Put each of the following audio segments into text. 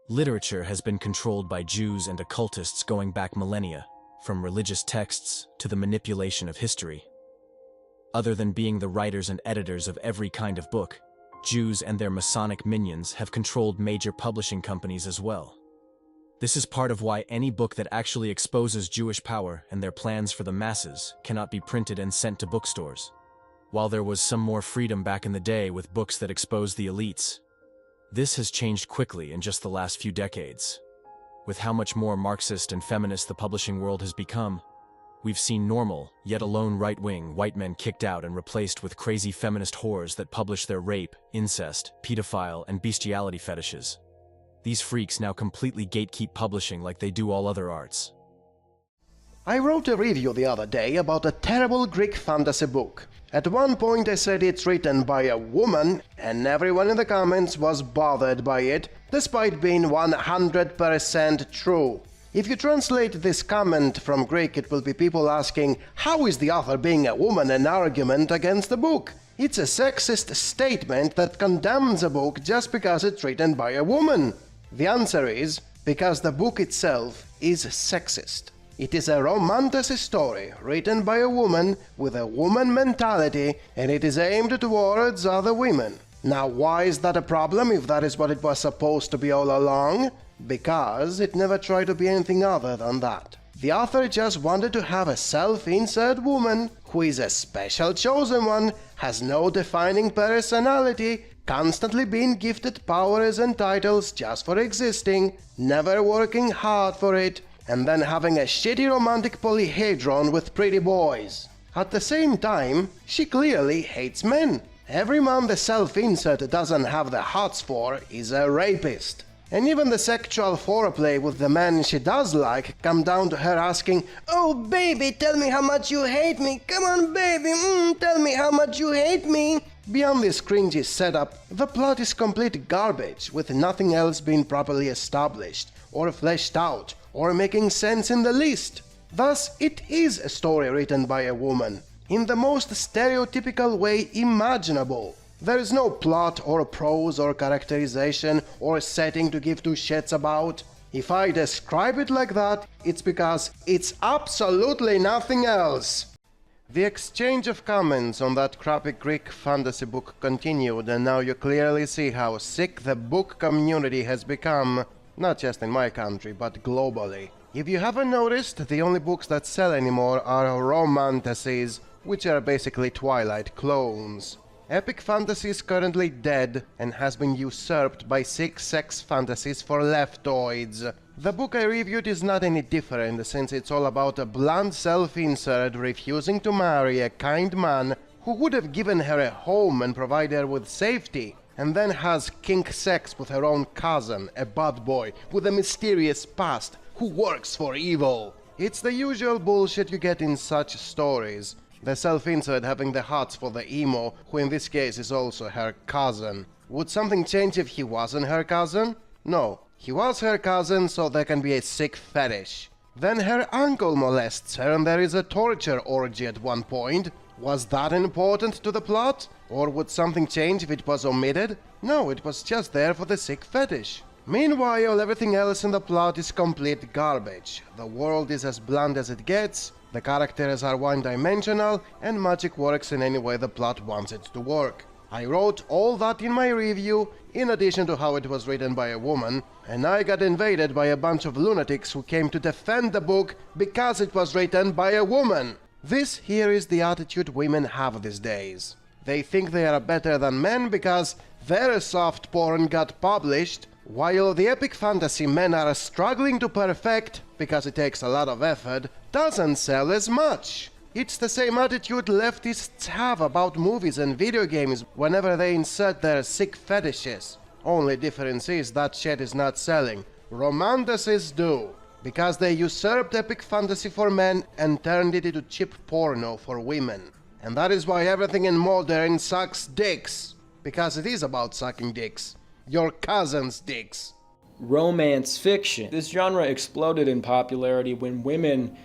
Literature has been controlled by Jews and occultists going back millennia, from religious texts to the manipulation of history. Other than being the writers and editors of every kind of book, Jews and their Masonic minions have controlled major publishing companies as well. This is part of why any book that actually exposes Jewish power and their plans for the masses cannot be printed and sent to bookstores. While there was some more freedom back in the day with books that exposed the elites, this has changed quickly in just the last few decades. With how much more Marxist and feminist the publishing world has become, we've seen normal, yet alone right-wing white men kicked out and replaced with crazy feminist whores that publish their rape, incest, pedophile, and bestiality fetishes. These freaks now completely gatekeep publishing like they do all other arts. I wrote a review the other day about a terrible Greek fantasy book. At one point I said it's written by a woman, and everyone in the comments was bothered by it, despite being 100% true. If you translate this comment from Greek, it will be people asking, how is the author being a woman an argument against the book? It's a sexist statement that condemns a book just because it's written by a woman. The answer is, because the book itself is sexist. It is a romantasy story written by a woman with a woman mentality, and it is aimed towards other women. Now, why is that a problem if that is what it was supposed to be all along? Because it never tried to be anything other than that. The author just wanted to have a self-insert woman who is a special chosen one, has no defining personality, constantly being gifted powers and titles just for existing, never working hard for it, and then having a shitty romantic polyhedron with pretty boys. At the same time, she clearly hates men. Every man the self-insert doesn't have the hots for is a rapist. And even the sexual foreplay with the men she does like come down to her asking, "Oh baby, tell me how much you hate me, come on baby, tell me how much you hate me." Beyond this cringy setup, the plot is complete garbage, with nothing else being properly established, or fleshed out, or making sense in the least. Thus, it is a story written by a woman, in the most stereotypical way imaginable. There is no plot or prose or characterization or setting to give two shits about. If I describe it like that, it's because it's absolutely nothing else. The exchange of comments on that crappy Greek fantasy book continued, and now you clearly see how sick the book community has become, not just in my country, but globally. If you haven't noticed, the only books that sell anymore are romantasies, which are basically Twilight clones. Epic fantasy is currently dead and has been usurped by sick sex fantasies for leftoids. The book I reviewed is not any different, since it's all about a blunt self-insert refusing to marry a kind man who would have given her a home and provided her with safety, and then has kink sex with her own cousin, a bad boy with a mysterious past who works for evil. It's the usual bullshit you get in such stories. The self-insert having the hots for the emo, who in this case is also her cousin. Would something change if he wasn't her cousin? No, he was her cousin, so there can be a sick fetish. Then her uncle molests her and there is a torture orgy at one point. Was that important to the plot? Or would something change if it was omitted? No, it was just there for the sick fetish. Meanwhile, everything else in the plot is complete garbage. The world is as bland as it gets, the characters are one-dimensional, and magic works in any way the plot wants it to work. I wrote all that in my review, in addition to how it was written by a woman, and I got invaded by a bunch of lunatics who came to defend the book because it was written by a woman. This here is the attitude women have these days. They think they are better than men because their soft porn got published, while the epic fantasy men are struggling to perfect, because it takes a lot of effort, doesn't sell as much. It's the same attitude leftists have about movies and video games whenever they insert their sick fetishes. Only difference is that shit is not selling. Romantasies do, because they usurped epic fantasy for men and turned it into cheap porno for women. And that is why everything in modern sucks dicks, because it is about sucking dicks. Your cousin's dicks. Romance fiction. This genre exploded in popularity when women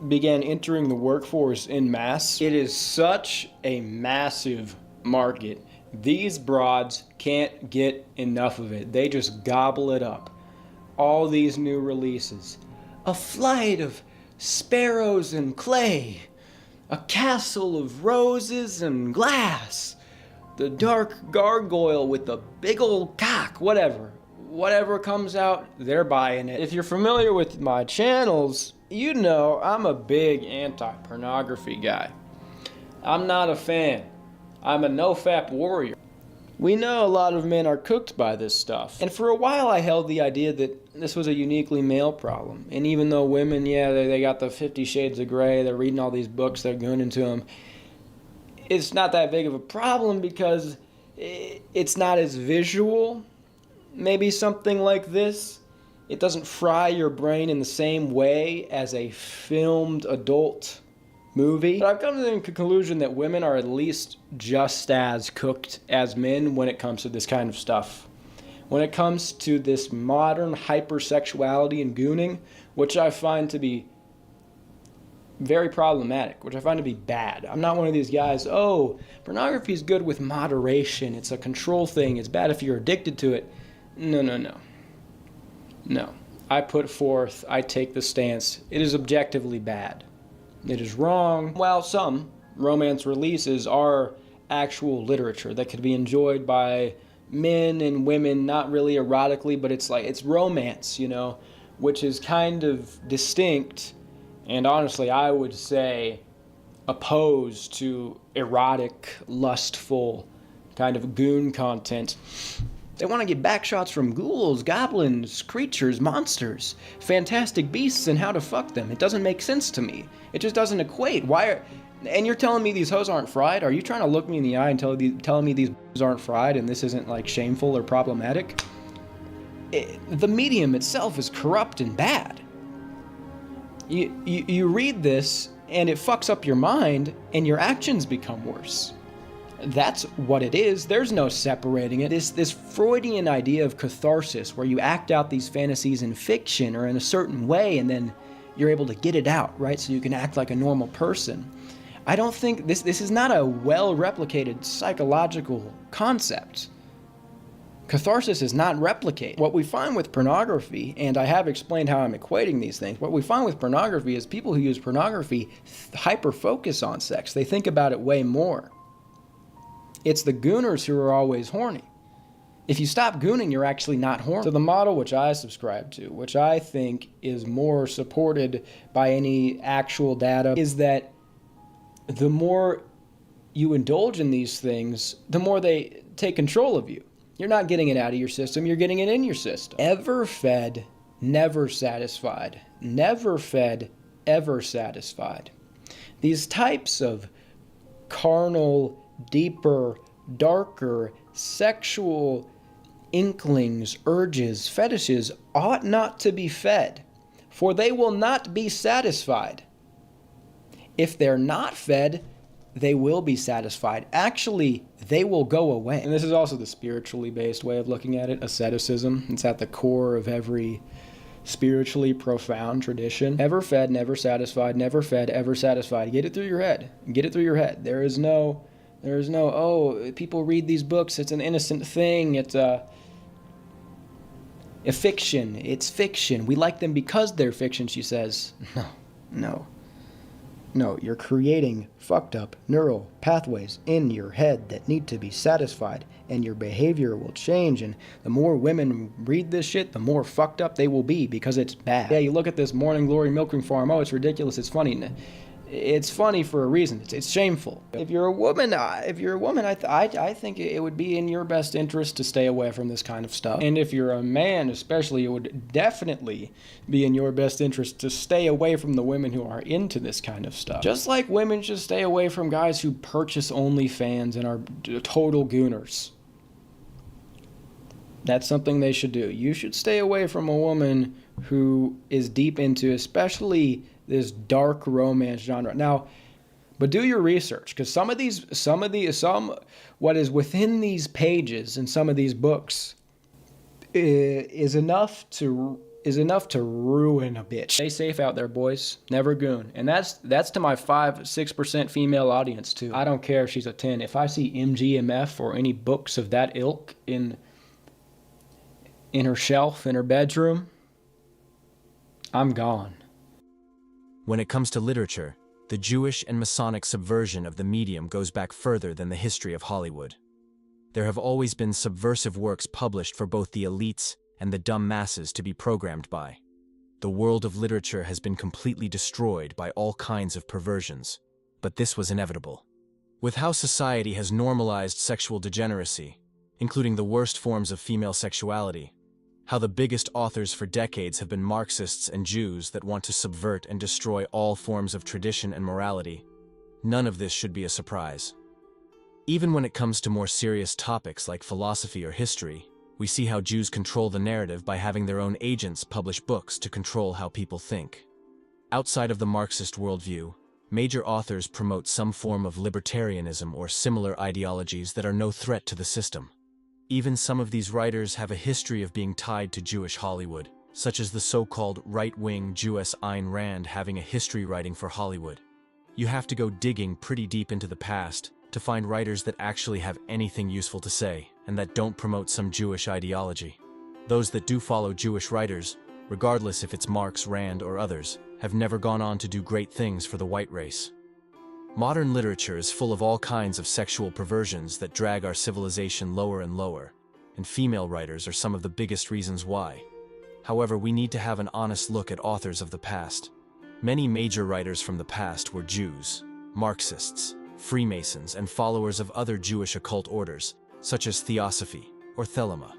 began entering the workforce en masse. It is such a massive market. These broads can't get enough of it. They just gobble it up. all these new releases. A flight of sparrows and clay, a castle of roses and glass, the dark gargoyle with a big old cock, whatever comes out, they're buying it. If you're familiar with my channels, you know I'm a big anti-pornography guy. I'm not a fan. I'm a no-fap warrior. We know a lot of men are cooked by this stuff. And for a while I held the idea that this was a uniquely male problem. And even though women, yeah, they got the 50 Shades of Grey, they're reading all these books, they're going into them, it's not that big of a problem because it's not as visual. Maybe something like this. It doesn't fry your brain in the same way as a filmed adult movie. But I've come to the conclusion that women are at least just as cooked as men when it comes to this kind of stuff. When it comes to this modern hypersexuality and gooning, which I find to be very problematic, which I find to be bad. I'm not one of these guys, oh, pornography is good with moderation, it's a control thing, it's bad if you're addicted to it. No. I take the stance, it is objectively bad. It is wrong. While some romance releases are actual literature that could be enjoyed by men and women, not really erotically, but it's romance, which is kind of distinct and honestly, I would say opposed to erotic, lustful kind of goon content. They want to get backshots from ghouls, goblins, creatures, monsters, fantastic beasts, and how to fuck them. It doesn't make sense to me. It just doesn't equate. And you're telling me these hoes aren't fried? Are you trying to look me in the eye and telling me these hoes aren't fried and this isn't like shameful or problematic? The medium itself is corrupt and bad. You read this and it fucks up your mind and your actions become worse. That's what it is. There's no separating it. This Freudian idea of catharsis where you act out these fantasies in fiction or in a certain way and then you're able to get it out, right? So you can act like a normal person. I don't think this is not a well-replicated psychological concept. Catharsis is not replicated. What we find with pornography, and I have explained how I'm equating these things, what we find with pornography is people who use pornography hyper-focus on sex. They think about it way more. It's the gooners who are always horny. If you stop gooning, you're actually not horny. So the model which I subscribe to, which I think is more supported by any actual data, is that the more you indulge in these things, the more they take control of you. You're not getting it out of your system, you're getting it in your system. Ever fed, never satisfied. Never fed, ever satisfied. These types of carnal, deeper, darker, sexual inklings, urges, fetishes ought not to be fed, for they will not be satisfied. If they're not fed, they will be satisfied. Actually, they will go away. And this is also the spiritually based way of looking at it, asceticism. It's at the core of every spiritually profound tradition. Ever fed, never satisfied, never fed, ever satisfied. Get it through your head. Get it through your head. There is no, oh, people read these books, it's an innocent thing, it's a fiction, it's fiction. We like them because they're fiction, she says. No, you're creating fucked up neural pathways in your head that need to be satisfied, and your behavior will change, and the more women read this shit, the more fucked up they will be because it's bad. Yeah, you look at this Morning Glory milking farm, oh, it's ridiculous, it's funny. It's funny for a reason. It's shameful. If you're a woman, I think it would be in your best interest to stay away from this kind of stuff. And if you're a man, especially, it would definitely be in your best interest to stay away from the women who are into this kind of stuff. Just like women should stay away from guys who purchase OnlyFans and are total gooners. That's something they should do. You should stay away from a woman who is deep into, especially this dark romance genre. Now, but do your research, because what is within these pages and some of these books is enough to ruin a bitch. Stay safe out there, boys. Never goon. And that's to my 5-6% female audience too. I don't care if she's a 10. If I see MGMF or any books of that ilk in her shelf in her bedroom, I'm gone. When it comes to literature, the Jewish and Masonic subversion of the medium goes back further than the history of Hollywood. There have always been subversive works published for both the elites and the dumb masses to be programmed by. The world of literature has been completely destroyed by all kinds of perversions, but this was inevitable. With how society has normalized sexual degeneracy, including the worst forms of female sexuality, how the biggest authors for decades have been Marxists and Jews that want to subvert and destroy all forms of tradition and morality, none of this should be a surprise. Even when it comes to more serious topics like philosophy or history, we see how Jews control the narrative by having their own agents publish books to control how people think. Outside of the Marxist worldview, major authors promote some form of libertarianism or similar ideologies that are no threat to the system. Even some of these writers have a history of being tied to Jewish Hollywood, such as the so-called right-wing Jewess Ayn Rand having a history writing for Hollywood. You have to go digging pretty deep into the past to find writers that actually have anything useful to say and that don't promote some Jewish ideology. Those that do follow Jewish writers, regardless if it's Marx, Rand, or others, have never gone on to do great things for the white race. Modern literature is full of all kinds of sexual perversions that drag our civilization lower and lower, and female writers are some of the biggest reasons why. However, we need to have an honest look at authors of the past. Many major writers from the past were Jews, Marxists, Freemasons, and followers of other Jewish occult orders, such as Theosophy or Thelema.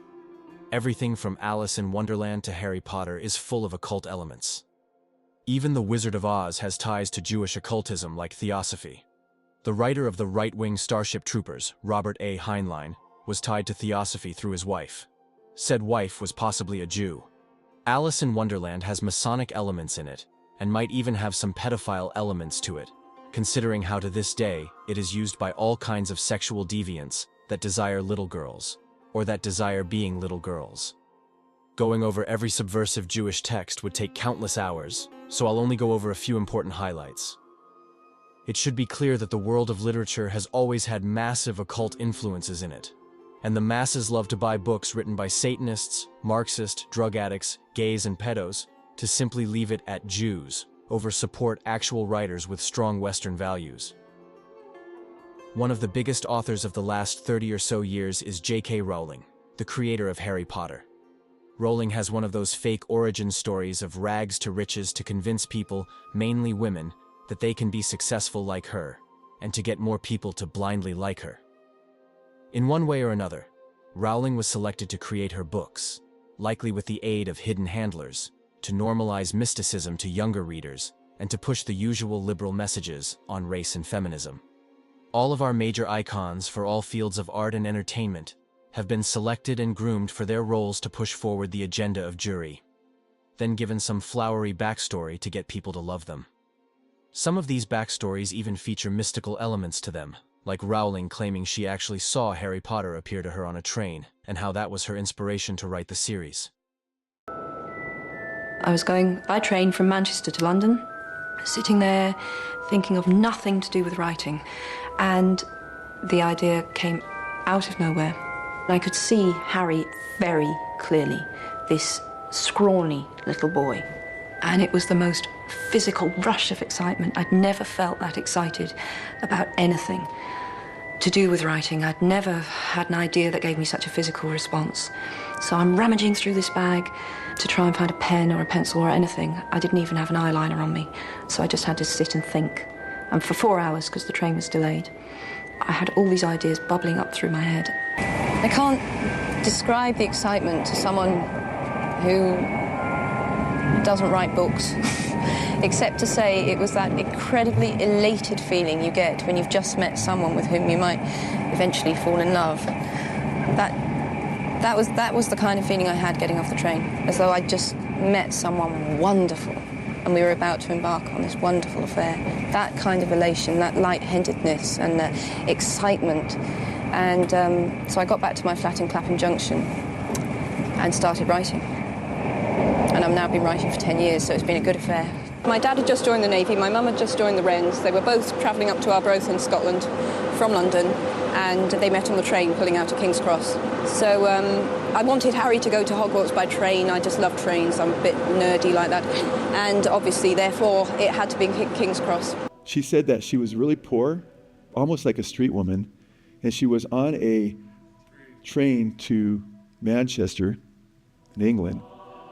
Everything from Alice in Wonderland to Harry Potter is full of occult elements. Even The Wizard of Oz has ties to Jewish occultism like Theosophy. The writer of the right-wing Starship Troopers, Robert A. Heinlein, was tied to Theosophy through his wife. Said wife was possibly a Jew. Alice in Wonderland has Masonic elements in it, and might even have some pedophile elements to it, considering how to this day it is used by all kinds of sexual deviants that desire little girls, or that desire being little girls. Going over every subversive Jewish text would take countless hours, so I'll only go over a few important highlights. It should be clear that the world of literature has always had massive occult influences in it, and the masses love to buy books written by Satanists, Marxists, drug addicts, gays, and pedos to simply leave it at Jews over support actual writers with strong Western values. One of the biggest authors of the last 30 or so years is J.K. Rowling, the creator of Harry Potter. Rowling has one of those fake origin stories of rags to riches to convince people, mainly women, that they can be successful like her, and to get more people to blindly like her. In one way or another, Rowling was selected to create her books, likely with the aid of hidden handlers, to normalize mysticism to younger readers, and to push the usual liberal messages on race and feminism. All of our major icons for all fields of art and entertainment have been selected and groomed for their roles to push forward the agenda of Jewry, then given some flowery backstory to get people to love them. Some of these backstories even feature mystical elements to them, like Rowling claiming she actually saw Harry Potter appear to her on a train, and how that was her inspiration to write the series. I was going by train from Manchester to London, sitting there thinking of nothing to do with writing, and the idea came out of nowhere. I could see Harry very clearly, this scrawny little boy. And it was the most physical rush of excitement. I'd never felt that excited about anything to do with writing. I'd never had an idea that gave me such a physical response. So I'm rummaging through this bag to try and find a pen or a pencil or anything. I didn't even have an eyeliner on me, so I just had to sit and think. And for 4 hours, because the train was delayed, I had all these ideas bubbling up through my head. I can't describe the excitement to someone who doesn't write books, except to say it was that incredibly elated feeling you get when you've just met someone with whom you might eventually fall in love. That was the kind of feeling I had getting off the train, as though I'd just met someone wonderful and we were about to embark on this wonderful affair. That kind of elation, that light-headedness and the excitement. And so I got back to my flat in Clapham Junction and started writing. And I've now been writing for 10 years, so it's been a good affair. My dad had just joined the Navy, my mum had just joined the Wrens. They were both travelling up to Arbroath in Scotland from London, and they met on the train pulling out of King's Cross. So I wanted Harry to go to Hogwarts by train. I just love trains. I'm a bit nerdy like that. And obviously, therefore, it had to be King's Cross. She said that she was really poor, almost like a street woman, and she was on a train to Manchester in England.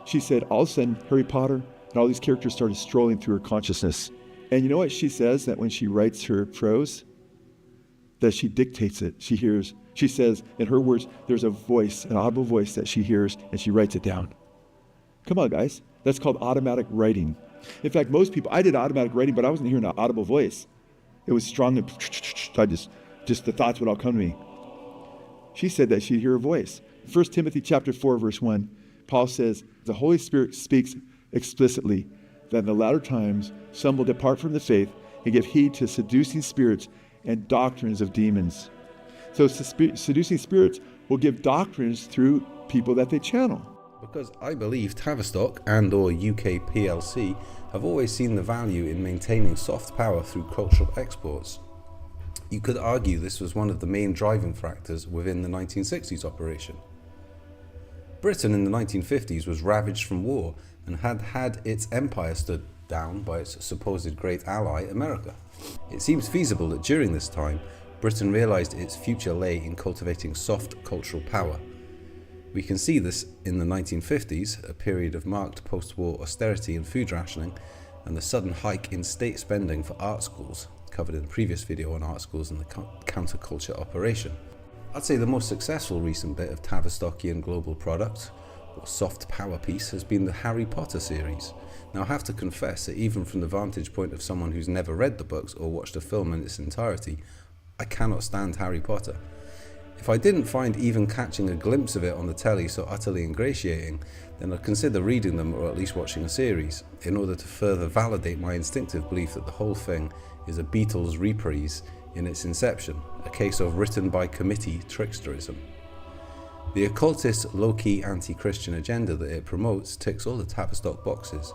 She said all of a sudden Harry Potter and all these characters started strolling through her consciousness. And you know what she says? That when she writes her prose, that she dictates it. She says, in her words, there's a voice, an audible voice that she hears, and she writes it down. Come on, guys. That's called automatic writing. In fact, most people, I did automatic writing, but I wasn't hearing an audible voice. It was strong and just the thoughts would all come to me. She said that she'd hear a voice. 1 Timothy chapter 4, verse 1, Paul says, the Holy Spirit speaks explicitly that in the latter times some will depart from the faith and give heed to seducing spirits and doctrines of demons. So seducing spirits will give doctrines through people that they channel. Because I believe Tavistock and or UK PLC have always seen the value in maintaining soft power through cultural exports. You could argue this was one of the main driving factors within the 1960s operation. Britain in the 1950s was ravaged from war and had its empire stood down by its supposed great ally, America. It seems feasible that during this time, Britain realised its future lay in cultivating soft cultural power. We can see this in the 1950s, a period of marked post-war austerity and food rationing, and the sudden hike in state spending for art schools, covered in the previous video on art schools and the counterculture operation. I'd say the most successful recent bit of Tavistockian global product, or soft power piece, has been the Harry Potter series. Now I have to confess that even from the vantage point of someone who's never read the books or watched a film in its entirety, I cannot stand Harry Potter. If I didn't find even catching a glimpse of it on the telly so utterly ingratiating, then I'd consider reading them or at least watching a series, in order to further validate my instinctive belief that the whole thing is a Beatles reprise in its inception, a case of written by committee tricksterism. The occultist, low-key anti-Christian agenda that it promotes ticks all the Tavistock boxes,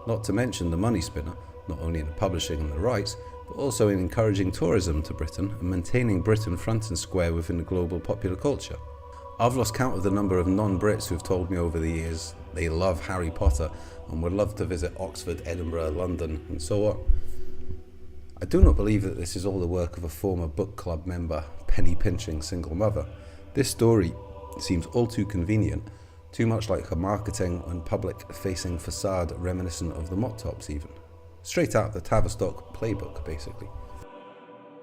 not to mention the money spinner, not only in the publishing and the rights, but also in encouraging tourism to Britain and maintaining Britain front and square within the global popular culture. I've lost count of the number of non-Brits who've told me over the years they love Harry Potter and would love to visit Oxford, Edinburgh, London, and so on. I do not believe that this is all the work of a former book club member, penny-pinching single mother. This story seems all too convenient, too much like her marketing and public-facing facade reminiscent of the Mott Tops even. Straight out the Tavistock playbook, basically.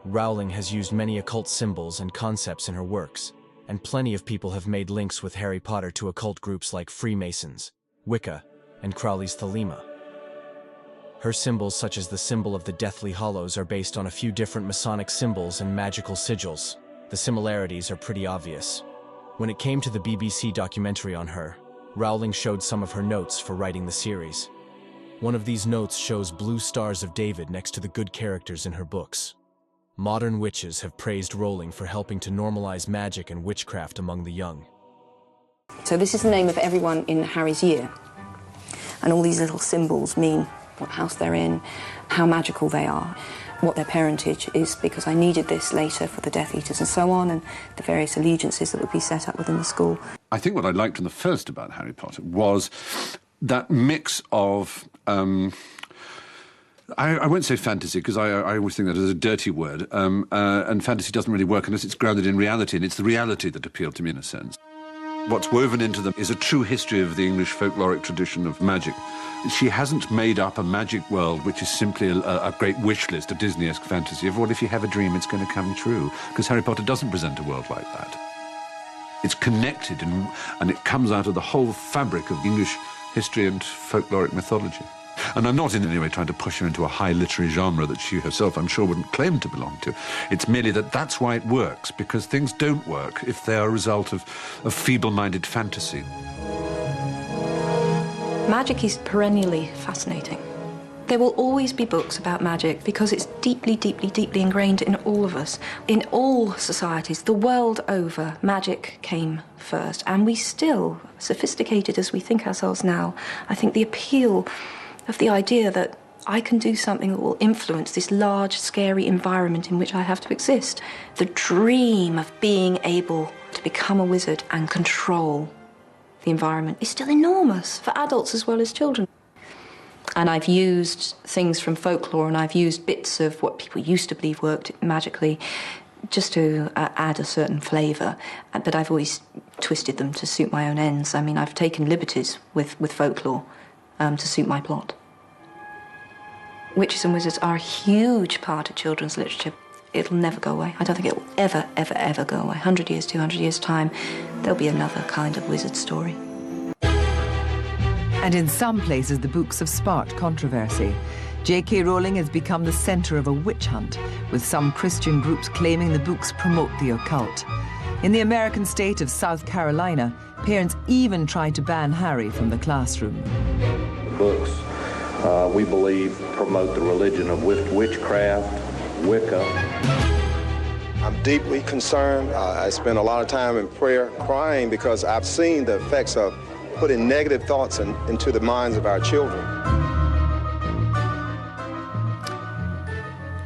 Rowling has used many occult symbols and concepts in her works, and plenty of people have made links with Harry Potter to occult groups like Freemasons, Wicca, and Crowley's Thelema. Her symbols, such as the symbol of the Deathly Hallows, are based on a few different Masonic symbols and magical sigils. The similarities are pretty obvious. When it came to the BBC documentary on her, Rowling showed some of her notes for writing the series. One of these notes shows blue stars of David next to the good characters in her books. Modern witches have praised Rowling for helping to normalize magic and witchcraft among the young. So this is the name of everyone in Harry's year. And all these little symbols mean what house they're in, how magical they are, what their parentage is, because I needed this later for the Death Eaters and so on, and the various allegiances that would be set up within the school. I think what I liked in the first about Harry Potter was that mix of, I won't say fantasy, because I always think that is a dirty word, and fantasy doesn't really work unless it's grounded in reality, and it's the reality that appealed to me in a sense. What's woven into them is a true history of the English folkloric tradition of magic. She hasn't made up a magic world which is simply a great wish list, a Disney-esque fantasy of, well, if you have a dream, it's going to come true, because Harry Potter doesn't present a world like that. It's connected, and it comes out of the whole fabric of English history and folkloric mythology. And I'm not in any way trying to push her into a high literary genre that she herself, I'm sure, wouldn't claim to belong to. It's merely that that's why it works, because things don't work if they're a result of feeble-minded fantasy. Magic is perennially fascinating. There will always be books about magic because it's deeply, deeply, deeply ingrained in all of us. In all societies, the world over, magic came first. And we still, sophisticated as we think ourselves now, I think the appeal of the idea that I can do something that will influence this large, scary environment in which I have to exist. The dream of being able to become a wizard and control the environment is still enormous for adults as well as children. And I've used things from folklore, and I've used bits of what people used to believe worked magically just to add a certain flavour, but I've always twisted them to suit my own ends. I mean, I've taken liberties with folklore to suit my plot. Witches and wizards are a huge part of children's literature. It'll never go away. I don't think it will ever, ever, ever go away. 100 years, 200 years' time, there'll be another kind of wizard story. And in some places, the books have sparked controversy. J.K. Rowling has become the centre of a witch hunt, with some Christian groups claiming the books promote the occult. In the American state of South Carolina, parents even tried to ban Harry from the classroom. The books, we believe, promote the religion of witchcraft, Wicca. I'm deeply concerned. I spend a lot of time in prayer crying because I've seen the effects of putting negative thoughts into the minds of our children.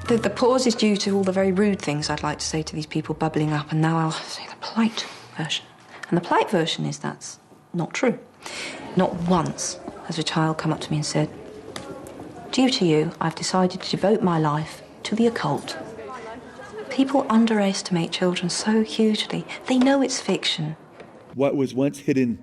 The pause is due to all the very rude things I'd like to say to these people bubbling up, and now I'll say the polite version. And the polite version is that's not true. Not once has a child come up to me and said, "Due to you, I've decided to devote my life to the occult." People underestimate children so hugely. They know it's fiction. What was once hidden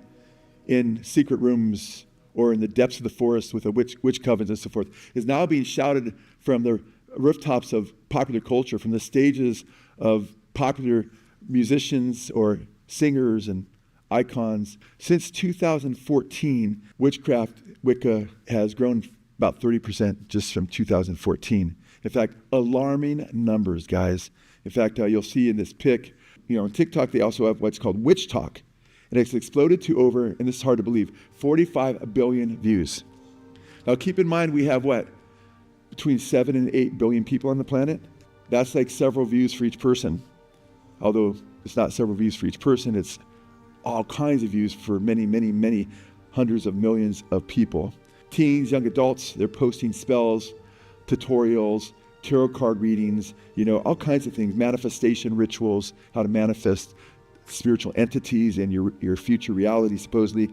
in secret rooms or in the depths of the forest with a witch covens and so forth is now being shouted from the rooftops of popular culture, from the stages of popular musicians or singers and icons. Since 2014, witchcraft, Wicca, has grown about 30% just from 2014. In fact, alarming numbers, guys. In fact, you'll see in this pic, on TikTok, they also have what's called Witch Talk. And it's exploded to over, and this is hard to believe, 45 billion views. Now keep in mind, we have what? Between 7 and 8 billion people on the planet. That's like several views for each person. Although it's not several views for each person, it's all kinds of views for many, many, many hundreds of millions of people. Teens, young adults, they're posting spells, tutorials, tarot card readings, all kinds of things, manifestation rituals, how to manifest spiritual entities and your future reality, supposedly.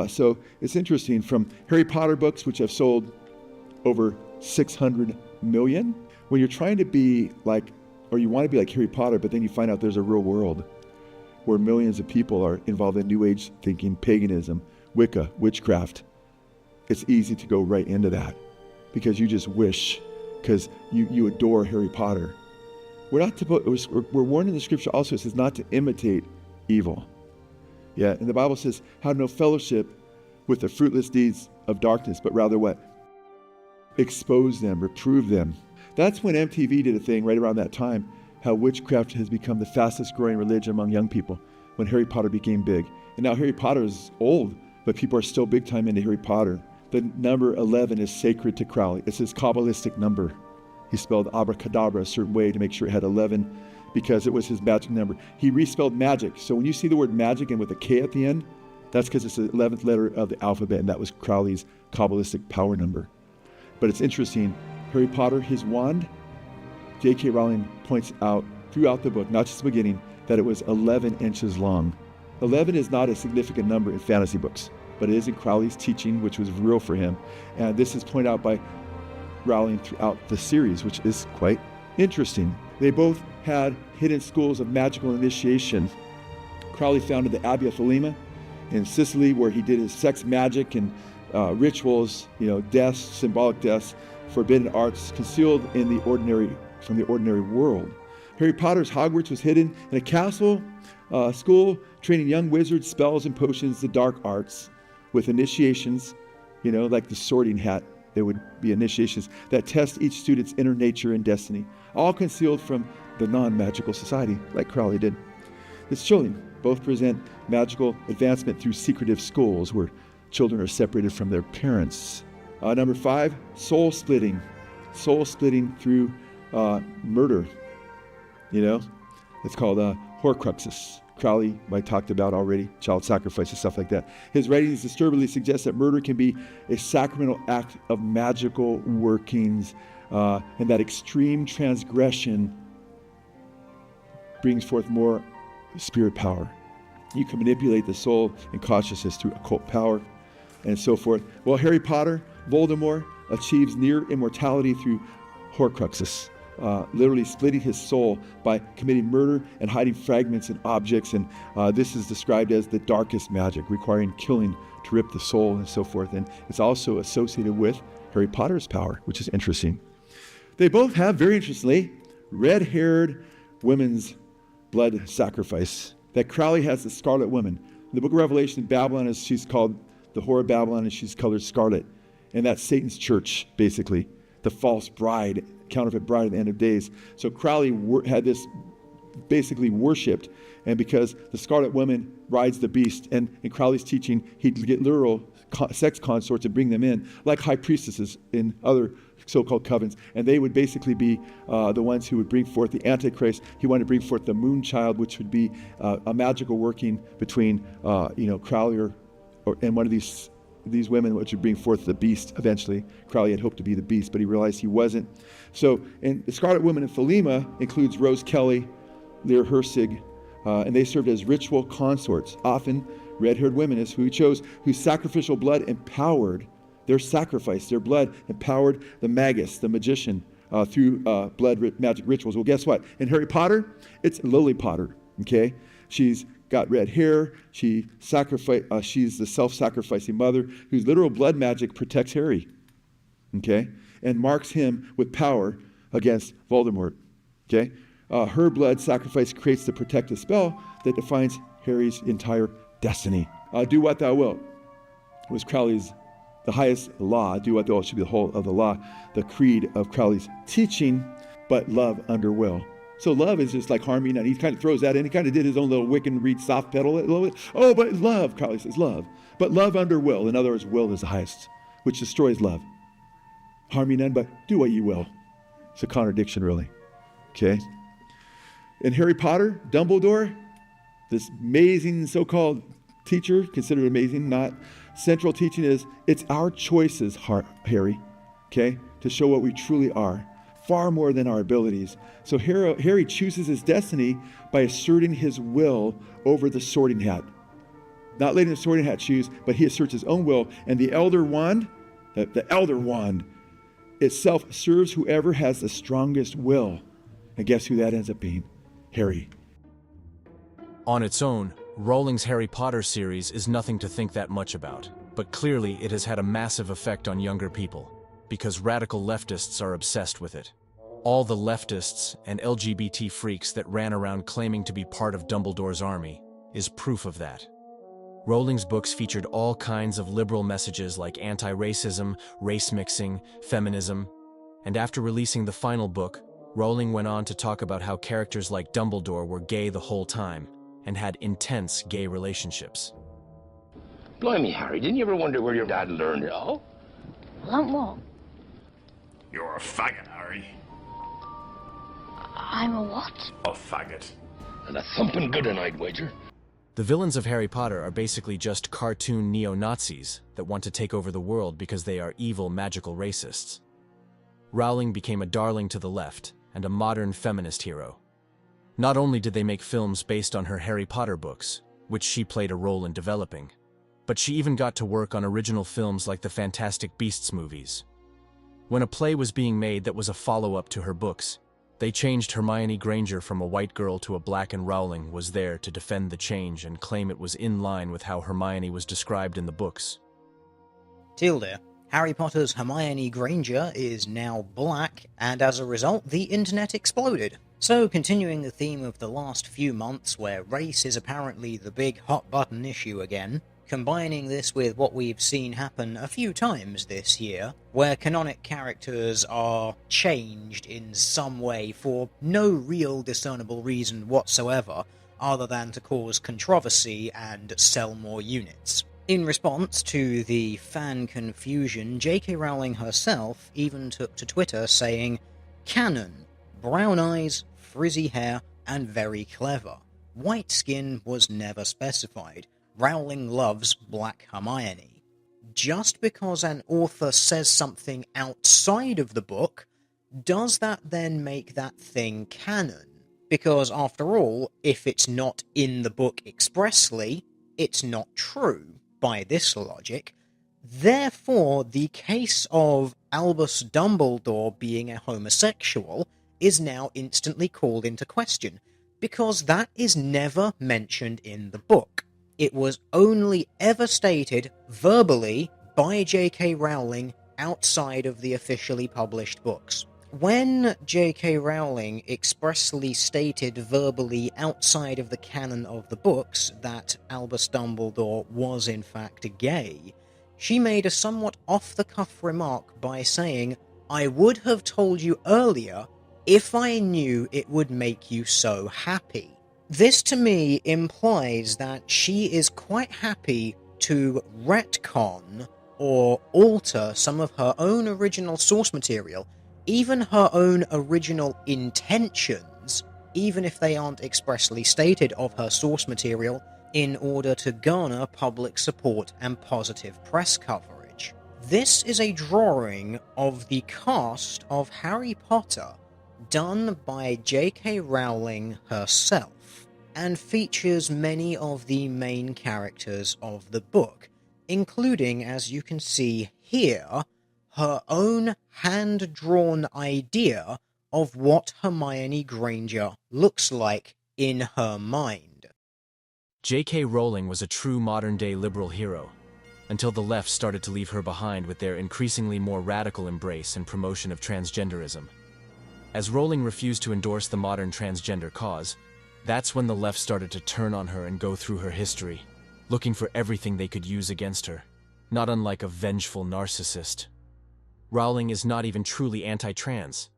So it's interesting, from Harry Potter books, which have sold over 600 million. When you're trying to be like, or you want to be like Harry Potter, but then you find out there's a real world where millions of people are involved in New Age thinking, paganism, Wicca, witchcraft. It's easy to go right into that because you just wish, because you adore Harry Potter. We're warned in the scripture also, it says not to imitate evil. Yeah, and the Bible says, have no fellowship with the fruitless deeds of darkness, but rather what? Expose them, reprove them. That's when MTV did a thing right around that time, how witchcraft has become the fastest growing religion among young people, when Harry Potter became big. And now Harry Potter is old, but people are still big time into Harry Potter. The number 11 is sacred to Crowley. It's his Kabbalistic number. He spelled abracadabra a certain way to make sure it had 11 because it was his magic number. He respelled magic. So when you see the word magic and with a K at the end, that's because it's the 11th letter of the alphabet, and that was Crowley's Kabbalistic power number. But it's interesting, Harry Potter, his wand, J.K. Rowling points out throughout the book, not just the beginning, that it was 11 inches long. 11 is not a significant number in fantasy books, but it is in Crowley's teaching, which was real for him. And this is pointed out by Rowling throughout the series, which is quite interesting. They both had hidden schools of magical initiation. Crowley founded the Abbey of Thelema in Sicily, where he did his sex magic and rituals, deaths, symbolic deaths, forbidden arts, concealed from the ordinary world. Harry Potter's Hogwarts was hidden in a castle school, training young wizards, spells and potions, the dark arts, with initiations, like the Sorting Hat. There would be initiations that test each student's inner nature and destiny, all concealed from the non-magical society, like Crowley did. His children both present magical advancement through secretive schools where children are separated from their parents. Number 5, soul splitting. Soul splitting through murder. It's called Horcruxes. Crowley, I talked about already, child sacrifice and stuff like that. His writings disturbingly suggest that murder can be a sacramental act of magical workings, and that extreme transgression brings forth more spirit power. You can manipulate the soul and consciousness through occult power and so forth. Well, Harry Potter, Voldemort, achieves near immortality through Horcruxes, literally splitting his soul by committing murder and hiding fragments and objects. And this is described as the darkest magic, requiring killing to rip the soul and so forth. And it's also associated with Harry Potter's power, which is interesting. They both have, very interestingly, red-haired women's blood sacrifice. That Crowley has the Scarlet Woman. In the book of Revelation, Babylon she's called the whore of Babylon, and she's colored scarlet. And that's Satan's church, basically. The false bride, counterfeit bride at the end of days. So Crowley had this basically worshipped, and because the Scarlet Woman rides the beast, and in Crowley's teaching, he'd get literal sex consorts and bring them in, like high priestesses in other so-called covens, and they would basically be the ones who would bring forth the Antichrist. He wanted to bring forth the moon child, which would be a magical working between Crowley and one of these women, which would bring forth the beast eventually. Crowley had hoped to be the beast, but he realized he wasn't. So, and the Scarlet Woman in Thelema includes Rose Kelly, Lear Hersig, and they served as ritual consorts, often red-haired women who he chose, whose sacrificial blood empowered their sacrifice. Their blood empowered the magus, the magician, through blood magic rituals. Well, guess what? In Harry Potter, it's Lily Potter, okay? She's got red hair. She's the self-sacrificing mother whose literal blood magic protects Harry, okay? And marks him with power against Voldemort, okay? Her blood sacrifice creates the protective spell that defines Harry's entire destiny. Do what thou wilt was Crowley's the highest law. Do what thou wilt should be the whole of the law, the creed of Crowley's teaching, but love under will. So love is just like harming, and he kind of throws that in. He kind of did his own little Wiccan Reed soft pedal a little bit. Oh, but love, Crowley says, love. But love under will. In other words, will is the highest, which destroys love. Harm ye none, but do what ye will. It's a contradiction, really. Okay? In Harry Potter, Dumbledore, this amazing so-called teacher, considered amazing, not central teaching is, it's our choices, Harry, okay, to show what we truly are, far more than our abilities. So Harry chooses his destiny by asserting his will over the sorting hat. Not letting the sorting hat choose, but he asserts his own will. And the Elder Wand, the Elder Wand itself serves whoever has the strongest will. And guess who that ends up being? Harry. On its own, Rowling's Harry Potter series is nothing to think that much about, but clearly it has had a massive effect on younger people, because radical leftists are obsessed with it. All the leftists and LGBT freaks that ran around claiming to be part of Dumbledore's army is proof of that. Rowling's books featured all kinds of liberal messages like anti-racism, race mixing, feminism, and after releasing the final book, Rowling went on to talk about how characters like Dumbledore were gay the whole time and had intense gay relationships. Blimey, Harry, didn't you ever wonder where your dad learned it all? Learned what? You're a faggot, Harry. I'm a what? A faggot. And a thumping good one, I'd wager. The villains of Harry Potter are basically just cartoon neo-Nazis that want to take over the world because they are evil magical racists. Rowling became a darling to the left and a modern feminist hero. Not only did they make films based on her Harry Potter books, which she played a role in developing, but she even got to work on original films like the Fantastic Beasts movies. When a play was being made that was a follow-up to her books, they changed Hermione Granger from a white girl to a black, and Rowling was there to defend the change and claim it was in line with how Hermione was described in the books. Tilda, Harry Potter's Hermione Granger is now black, and as a result, the internet exploded. So, continuing the theme of the last few months, where race is apparently the big hot-button issue again, combining this with what we've seen happen a few times this year, where canonic characters are changed in some way for no real discernible reason whatsoever, other than to cause controversy and sell more units. In response to the fan confusion, J.K. Rowling herself even took to Twitter saying, "Canon, brown eyes, frizzy hair, and very clever." White skin was never specified. Rowling loves Black Hermione. Just because an author says something outside of the book, does that then make that thing canon? Because after all, if it's not in the book expressly, it's not true, by this logic. Therefore, the case of Albus Dumbledore being a homosexual is now instantly called into question, because that is never mentioned in the book. It was only ever stated verbally by J.K. Rowling outside of the officially published books. When J.K. Rowling expressly stated verbally outside of the canon of the books that Albus Dumbledore was in fact gay, she made a somewhat off-the-cuff remark by saying, "I would have told you earlier if I knew it would make you so happy." This to me implies that she is quite happy to retcon or alter some of her own original source material, even her own original intentions, even if they aren't expressly stated of her source material, in order to garner public support and positive press coverage. This is a drawing of the cast of Harry Potter done by J.K. Rowling herself, and features many of the main characters of the book, including, as you can see here, her own hand-drawn idea of what Hermione Granger looks like in her mind. J.K. Rowling was a true modern-day liberal hero, until the left started to leave her behind with their increasingly more radical embrace and promotion of transgenderism. As Rowling refused to endorse the modern transgender cause, that's when the left started to turn on her and go through her history, looking for everything they could use against her, not unlike a vengeful narcissist. Rowling is not even truly anti-trans.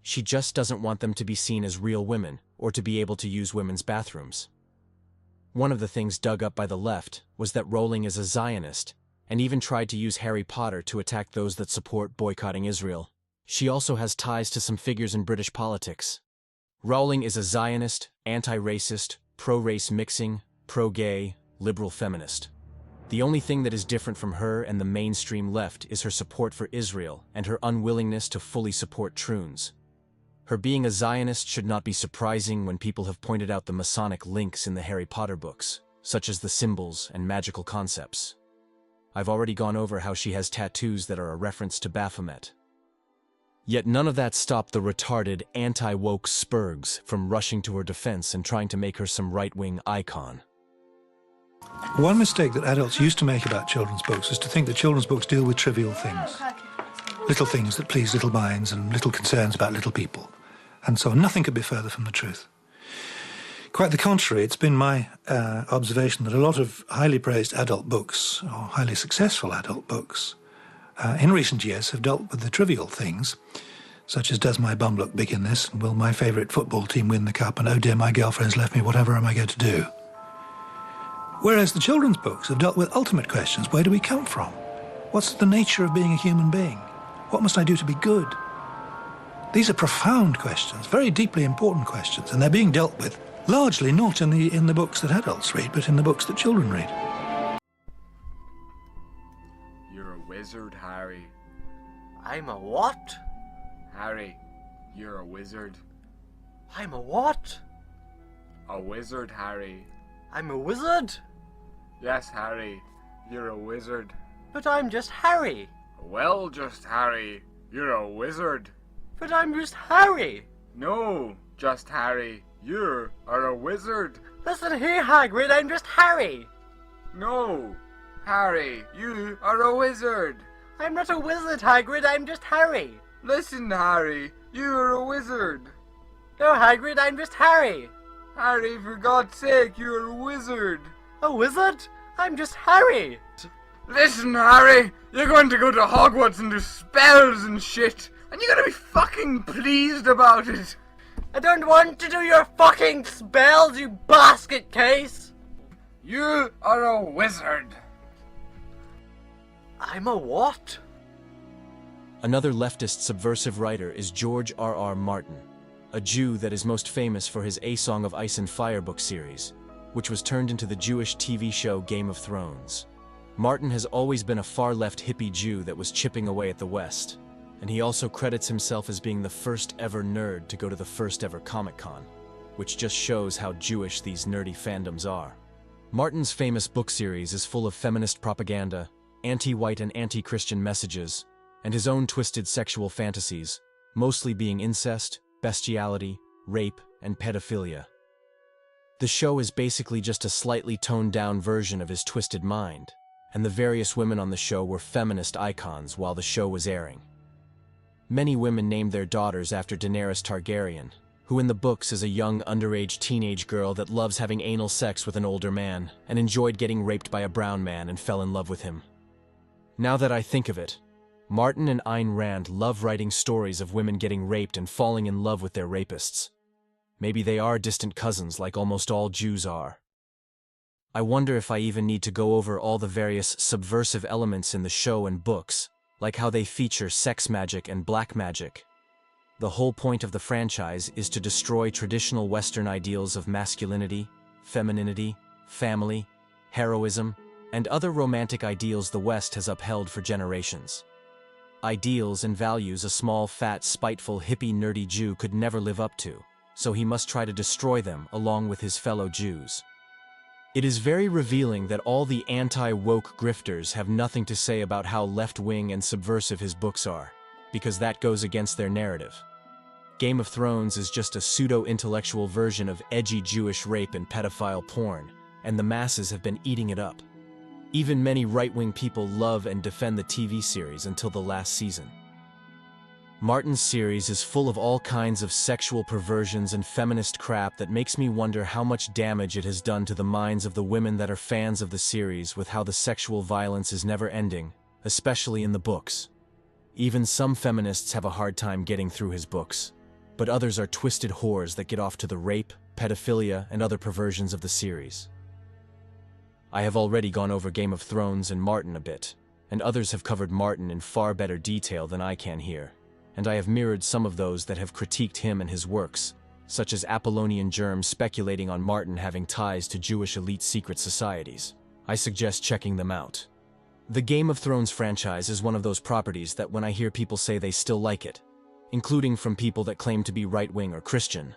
She just doesn't want them to be seen as real women or to be able to use women's bathrooms. One of the things dug up by the left was that Rowling is a Zionist and even tried to use Harry Potter to attack those that support boycotting Israel. She also has ties to some figures in British politics. Rowling is a Zionist, anti-racist, pro-race mixing, pro-gay, liberal feminist. The only thing that is different from her and the mainstream left is her support for Israel and her unwillingness to fully support Troons. Her being a Zionist should not be surprising when people have pointed out the Masonic links in the Harry Potter books, such as the symbols and magical concepts. I've already gone over how she has tattoos that are a reference to Baphomet. Yet none of that stopped the retarded, anti-woke Spurgs from rushing to her defense and trying to make her some right-wing icon. One mistake that adults used to make about children's books is to think that children's books deal with trivial things. Little things that please little minds and little concerns about little people. And so nothing could be further from the truth. Quite the contrary, it's been my observation that a lot of highly praised adult books, or highly successful adult books, in recent years have dealt with the trivial things, such as does my bum look big in this, and will my favourite football team win the cup, and oh dear, my girlfriend's left me, whatever am I going to do? Whereas the children's books have dealt with ultimate questions. Where do we come from? What's the nature of being a human being? What must I do to be good? These are profound questions, very deeply important questions, and they're being dealt with largely not in the books that adults read, but in the books that children read. You're a wizard, Harry. I'm a what? Harry, you're a wizard. I'm a what? A wizard, Harry. I'm a wizard? Yes, Harry, you're a wizard. But I'm just Harry. Well, just Harry, you're a wizard. But I'm just Harry. No, just Harry, you are a wizard. Listen here, Hagrid, I'm just Harry. No, Harry, you are a wizard. I'm not a wizard, Hagrid, I'm just Harry. Listen, Harry, you're a wizard. No, Hagrid, I'm just Harry. Harry, for God's sake, you're a wizard. A wizard? I'm just Harry. Listen, Harry, you're going to go to Hogwarts and do spells and shit, and you're gonna be fucking pleased about it. I don't want to do your fucking spells, you basket case. You are a wizard. I'm a what? Another leftist subversive writer is George R.R. Martin, a Jew that is most famous for his A Song of Ice and Fire book series, which was turned into the Jewish TV show Game of Thrones. Martin has always been a far-left hippie Jew that was chipping away at the West, and he also credits himself as being the first ever nerd to go to the first ever Comic-Con, which just shows how Jewish these nerdy fandoms are. Martin's famous book series is full of feminist propaganda, anti-white and anti-Christian messages, and his own twisted sexual fantasies, mostly being incest, bestiality, rape, and pedophilia. The show is basically just a slightly toned-down version of his twisted mind, and the various women on the show were feminist icons while the show was airing. Many women named their daughters after Daenerys Targaryen, who in the books is a young underage teenage girl that loves having anal sex with an older man and enjoyed getting raped by a brown man and fell in love with him. Now that I think of it, Martin and Ayn Rand love writing stories of women getting raped and falling in love with their rapists. Maybe they are distant cousins like almost all Jews are. I wonder if I even need to go over all the various subversive elements in the show and books, like how they feature sex magic and black magic. The whole point of the franchise is to destroy traditional Western ideals of masculinity, femininity, family, heroism, and other romantic ideals the West has upheld for generations. Ideals and values a small, fat, spiteful, hippie, nerdy Jew could never live up to, so he must try to destroy them along with his fellow Jews. It is very revealing that all the anti-woke grifters have nothing to say about how left-wing and subversive his books are, because that goes against their narrative. Game of Thrones is just a pseudo-intellectual version of edgy Jewish rape and pedophile porn, and the masses have been eating it up. Even many right-wing people love and defend the TV series until the last season. Martin's series is full of all kinds of sexual perversions and feminist crap that makes me wonder how much damage it has done to the minds of the women that are fans of the series with how the sexual violence is never ending, especially in the books. Even some feminists have a hard time getting through his books, but others are twisted whores that get off to the rape, pedophilia, and other perversions of the series. I have already gone over Game of Thrones and Martin a bit, and others have covered Martin in far better detail than I can here, and I have mirrored some of those that have critiqued him and his works, such as Apollonian Germ speculating on Martin having ties to Jewish elite secret societies. I suggest checking them out. The Game of Thrones franchise is one of those properties that when I hear people say they still like it, including from people that claim to be right-wing or Christian,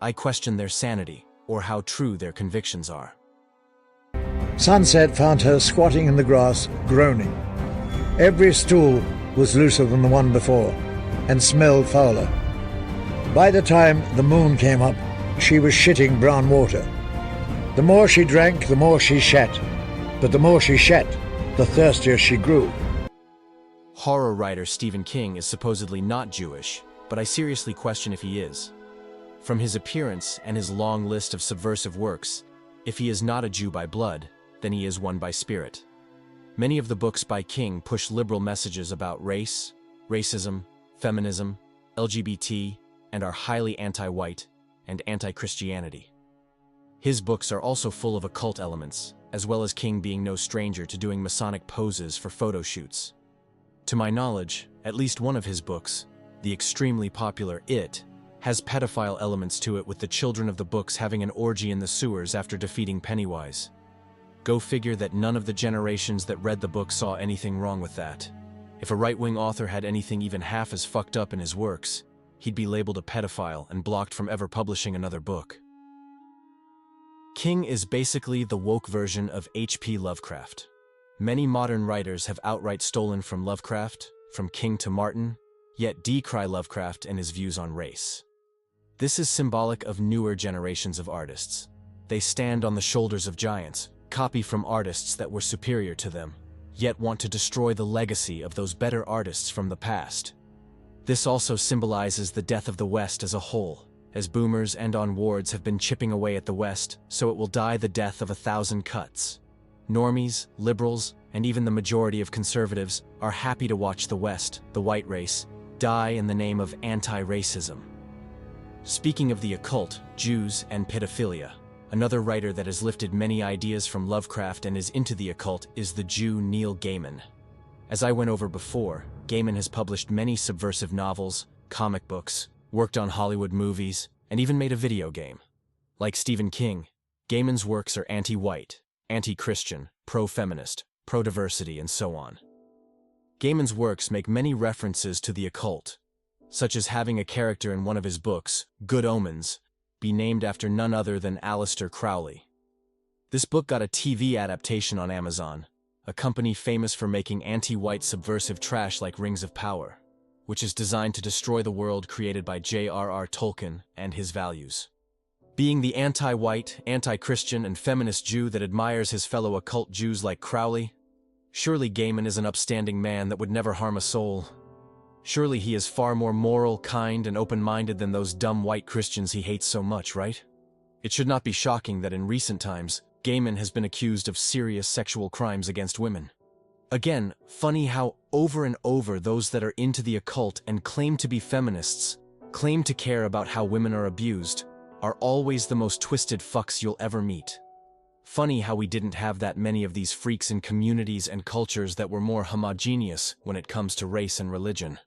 I question their sanity or how true their convictions are. Sunset found her squatting in the grass, groaning. Every stool was looser than the one before, and smelled fouler. By the time the moon came up, she was shitting brown water. The more she drank, the more she shat, but the more she shat, the thirstier she grew. Horror writer Stephen King is supposedly not Jewish, but I seriously question if he is. From his appearance and his long list of subversive works, if he is not a Jew by blood, then he is one by spirit. Many of the books by King push liberal messages about race, racism, feminism, LGBT, and are highly anti-white and anti-Christianity. His books are also full of occult elements, as well as King being no stranger to doing Masonic poses for photo shoots. To my knowledge, at least one of his books, the extremely popular It, has pedophile elements to it with the children of the books having an orgy in the sewers after defeating Pennywise. Go figure that none of the generations that read the book saw anything wrong with that. If a right-wing author had anything even half as fucked up in his works, he'd be labeled a pedophile and blocked from ever publishing another book. King is basically the woke version of H.P. Lovecraft. Many modern writers have outright stolen from Lovecraft, from King to Martin, yet decry Lovecraft and his views on race. This is symbolic of newer generations of artists. They stand on the shoulders of giants, copy from artists that were superior to them, yet want to destroy the legacy of those better artists from the past. This also symbolizes the death of the West as a whole, as boomers and onwards have been chipping away at the West, so it will die the death of 1,000 cuts. Normies, liberals, and even the majority of conservatives are happy to watch the West, the white race, die in the name of anti-racism. Speaking of the occult, Jews, and pedophilia, another writer that has lifted many ideas from Lovecraft and is into the occult is the Jew Neil Gaiman. As I went over before, Gaiman has published many subversive novels, comic books, worked on Hollywood movies, and even made a video game. Like Stephen King, Gaiman's works are anti-white, anti-Christian, pro-feminist, pro-diversity, and so on. Gaiman's works make many references to the occult, such as having a character in one of his books, Good Omens, be named after none other than Aleister Crowley. This book got a TV adaptation on Amazon, a company famous for making anti-white subversive trash like Rings of Power, which is designed to destroy the world created by J.R.R. Tolkien and his values. Being the anti-white, anti-Christian, and feminist Jew that admires his fellow occult Jews like Crowley, surely Gaiman is an upstanding man that would never harm a soul. Surely he is far more moral, kind, and open-minded than those dumb white Christians he hates so much, right? It should not be shocking that in recent times, Gaiman has been accused of serious sexual crimes against women. Again, funny how over and over those that are into the occult and claim to be feminists, claim to care about how women are abused, are always the most twisted fucks you'll ever meet. Funny how we didn't have that many of these freaks in communities and cultures that were more homogeneous when it comes to race and religion.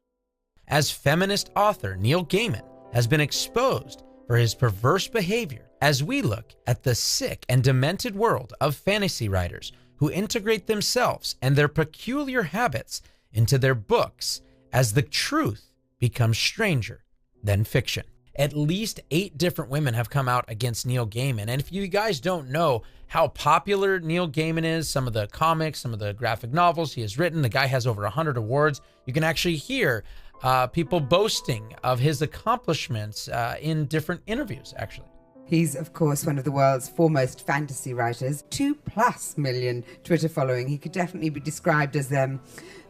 As feminist author Neil Gaiman has been exposed for his perverse behavior as we look at the sick and demented world of fantasy writers who integrate themselves and their peculiar habits into their books as the truth becomes stranger than fiction. At least 8 different women have come out against Neil Gaiman. And if you guys don't know how popular Neil Gaiman is, some of the comics, some of the graphic novels he has written, the guy has over 100 awards. You can actually hear people boasting of his accomplishments in different interviews, actually. He's, of course, one of the world's foremost fantasy writers. 2+ million Twitter following. He could definitely be described as the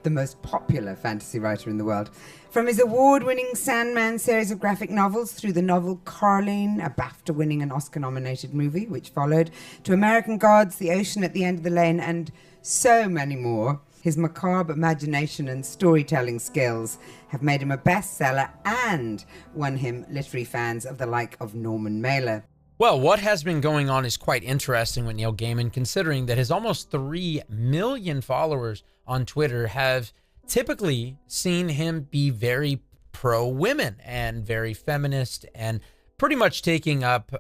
most popular fantasy writer in the world. From his award-winning Sandman series of graphic novels through the novel Coraline, a BAFTA-winning and Oscar-nominated movie, which followed, to American Gods, The Ocean at the End of the Lane, and so many more, his macabre imagination and storytelling skills have made him a bestseller and won him literary fans of the like of Norman Mailer. Well, what has been going on is quite interesting with Neil Gaiman, considering that his almost 3 million followers on Twitter have typically seen him be very pro-women and very feminist and pretty much taking up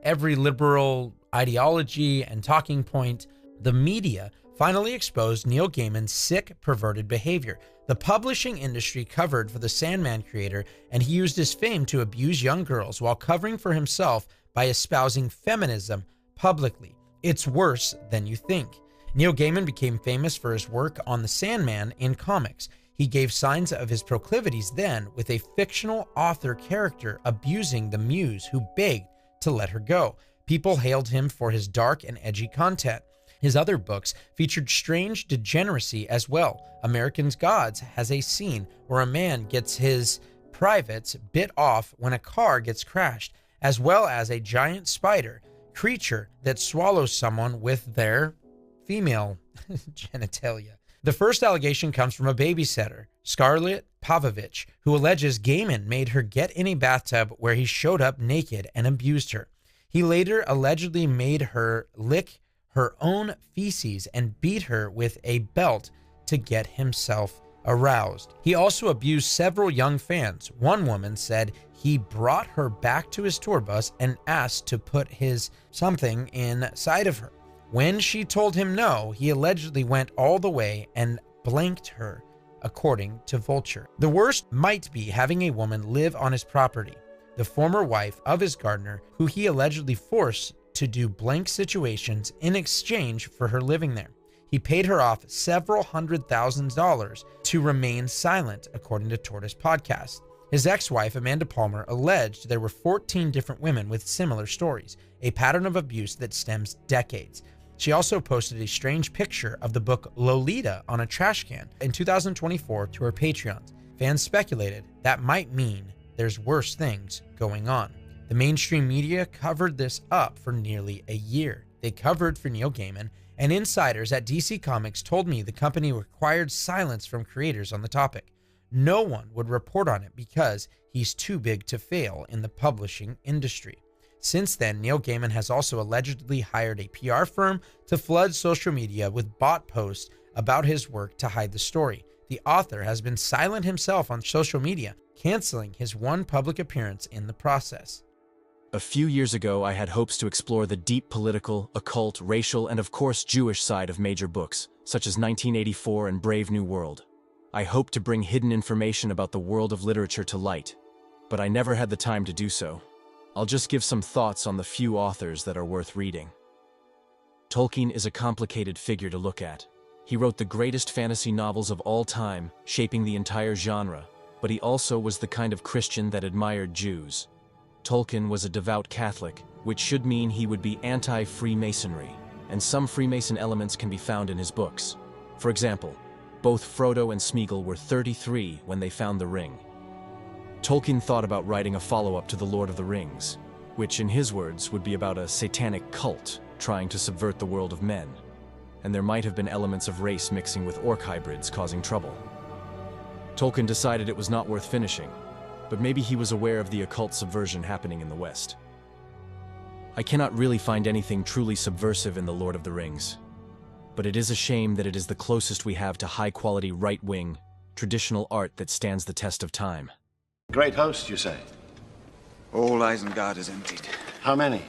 every liberal ideology and talking point. The media finally exposed Neil Gaiman's sick, perverted behavior. The publishing industry covered for the Sandman creator, and he used his fame to abuse young girls while covering for himself by espousing feminism publicly. It's worse than you think. Neil Gaiman became famous for his work on the Sandman in comics. He gave signs of his proclivities then with a fictional author character abusing the muse who begged to let her go. People hailed him for his dark and edgy content. His other books featured strange degeneracy as well. American's Gods has a scene where a man gets his privates bit off when a car gets crashed, as well as a giant spider creature that swallows someone with their female genitalia. The first allegation comes from a babysitter, Scarlett Pavlovich, who alleges Gaiman made her get in a bathtub where he showed up naked and abused her. He later allegedly made her lick her own feces and beat her with a belt to get himself aroused. He also abused several young fans. One woman said he brought her back to his tour bus and asked to put his something inside of her. When she told him no, he allegedly went all the way and blanked her, according to Vulture. The worst might be having a woman live on his property, the former wife of his gardener, who he allegedly forced to do blank situations in exchange for her living there. He paid her off several $100,000 to remain silent, according to Tortoise Podcast. His ex-wife, Amanda Palmer, alleged there were 14 different women with similar stories, a pattern of abuse that stems decades. She also posted a strange picture of the book Lolita on a trash can in 2024 to her Patreons. Fans speculated that might mean there's worse things going on. The mainstream media covered this up for nearly a year. They covered for Neil Gaiman, and insiders at DC Comics told me the company required silence from creators on the topic. No one would report on it because he's too big to fail in the publishing industry. Since then, Neil Gaiman has also allegedly hired a PR firm to flood social media with bot posts about his work to hide the story. The The author has been silent himself on social media, canceling his one public appearance in the process. A few years ago, I had hopes to explore the deep political, occult, racial, and of course Jewish side of major books, such as 1984 and Brave New World. I hoped to bring hidden information about the world of literature to light, but I never had the time to do so. I'll just give some thoughts on the few authors that are worth reading. Tolkien is a complicated figure to look at. He wrote the greatest fantasy novels of all time, shaping the entire genre, but he also was the kind of Christian that admired Jews. Tolkien was a devout Catholic, which should mean he would be anti-Freemasonry, and some Freemason elements can be found in his books. For example, both Frodo and Smeagol were 33 when they found the ring. Tolkien thought about writing a follow-up to The Lord of the Rings, which in his words would be about a satanic cult trying to subvert the world of men, and there might have been elements of race mixing with orc hybrids causing trouble. Tolkien decided it was not worth finishing, but maybe he was aware of the occult subversion happening in the West. I cannot really find anything truly subversive in The Lord of the Rings, but it is a shame that it is the closest we have to high-quality right-wing, traditional art that stands the test of time. Great host, you say? All Isengard is emptied. How many?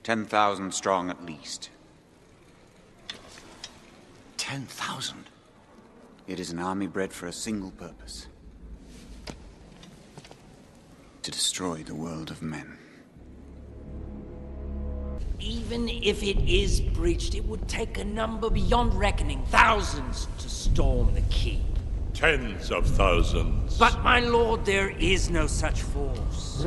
10,000 strong at least. 10,000? It is an army bred for a single purpose. To destroy the world of men. Even if it is breached, it would take a number beyond reckoning, thousands to storm the keep. Tens of thousands. But, my lord, there is no such force.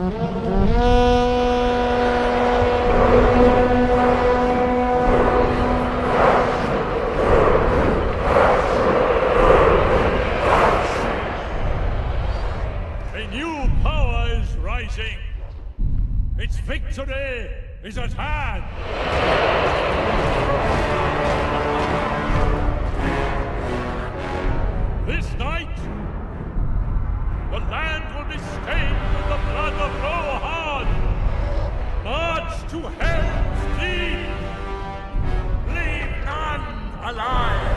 A new power is rising. Its victory is at hand. This night, the land will be stained with the blood of Rohan. March to Helm's Deep. Leave none alive.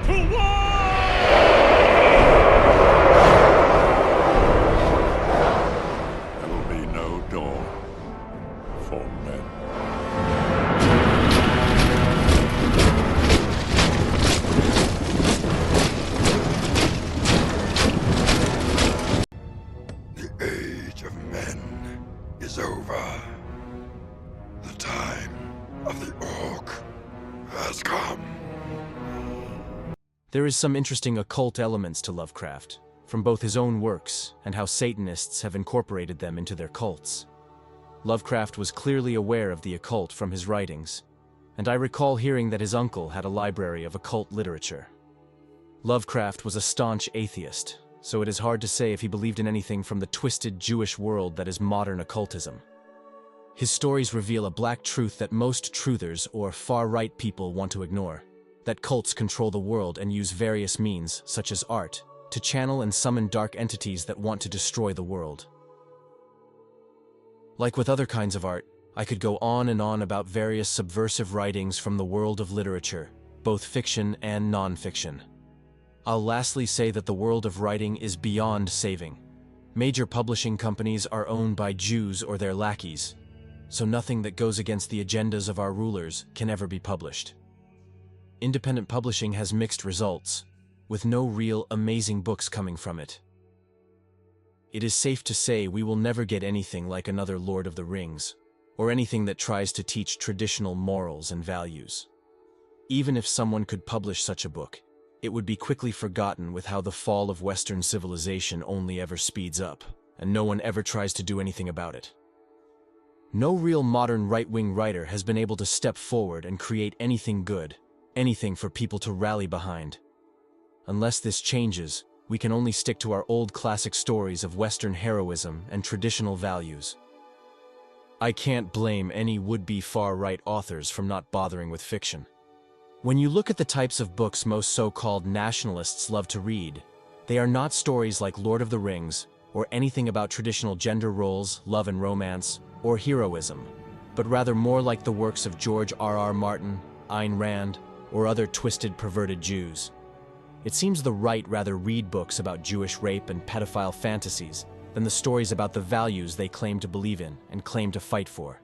To war! There will be no door for men. The age of men is over. The time of the orc has come. There is some interesting occult elements to Lovecraft, from both his own works and how Satanists have incorporated them into their cults. Lovecraft was clearly aware of the occult from his writings, and I recall hearing that his uncle had a library of occult literature. Lovecraft was a staunch atheist, so it is hard to say if he believed in anything from the twisted Jewish world that is modern occultism. His stories reveal a black truth that most truthers or far-right people want to ignore, that cults control the world and use various means, such as art, to channel and summon dark entities that want to destroy the world. Like with other kinds of art, I could go on and on about various subversive writings from the world of literature, both fiction and non-fiction. I'll lastly say that the world of writing is beyond saving. Major publishing companies are owned by Jews or their lackeys, so nothing that goes against the agendas of our rulers can ever be published. Independent publishing has mixed results, with no real amazing books coming from it. It is safe to say we will never get anything like another Lord of the Rings, or anything that tries to teach traditional morals and values. Even if someone could publish such a book, it would be quickly forgotten with how the fall of Western civilization only ever speeds up, and no one ever tries to do anything about it. No real modern right-wing writer has been able to step forward and create anything good, anything for people to rally behind. Unless this changes, we can only stick to our old classic stories of Western heroism and traditional values. I can't blame any would-be far-right authors from not bothering with fiction. When you look at the types of books most so-called nationalists love to read, they are not stories like Lord of the Rings or anything about traditional gender roles, love and romance, or heroism, but rather more like the works of George R.R. Martin, Ayn Rand, or other twisted, perverted Jews. It seems the right rather read books about Jewish rape and pedophile fantasies than the stories about the values they claim to believe in and claim to fight for.